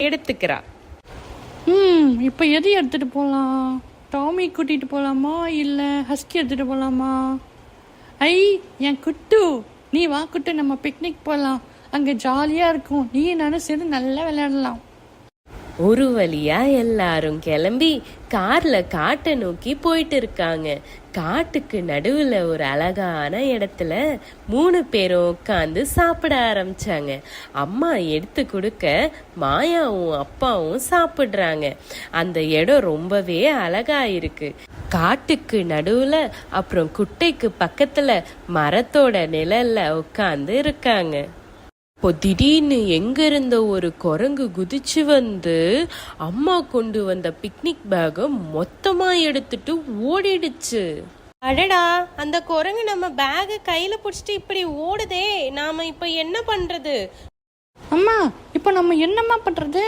எடுத்துக்கிறா. இப்போ எது எடுத்துட்டு போகலாம்? டாமி கூட்டிட்டு போகலாமா இல்லை ஹஸ்கி எடுத்துட்டு போகலாமா? ஐ என் குட்டு, நீ வா குட்டு, நம்ம பிக்னிக் போகலாம். அங்கே ஜாலியாக இருக்கும். நீ நானும் சேர்ந்து நல்லா விளையாடலாம். ஒரு வழியா எல்லாரும் கிளம்பி கார்ல காட்டை நோக்கி போயிட்டு இருக்காங்க. காட்டுக்கு நடுவுல ஒரு அழகான இடத்துல 3 பேரும் உட்காந்து சாப்பிட ஆரம்பிச்சாங்க. அம்மா எடுத்து கொடுக்க மாயாவும் அப்பாவும் சாப்பிடுறாங்க. அந்த இடம் ரொம்பவே அழகா இருக்கு. காட்டுக்கு நடுவுல அப்புறம் குட்டைக்கு பக்கத்துல மரத்தோட நிழல்ல உட்காந்து இருக்காங்க. இப்போ திடீர்னு எங்க இருந்த ஒரு குரங்கு குதிச்சு வந்து அம்மா கொண்டு வந்த பிக்னிக் பேக்கை மொத்தமா எடுத்துட்டு ஓடிடுச்சு. அடடா, அந்த குரங்கு நம்ம பேக்கை கையில பிடிச்சிட்டு இப்படி ஓடுதே, நாம இப்ப என்ன பண்றது? அம்மா, இப்போ நம்ம என்னம்மா பண்றது?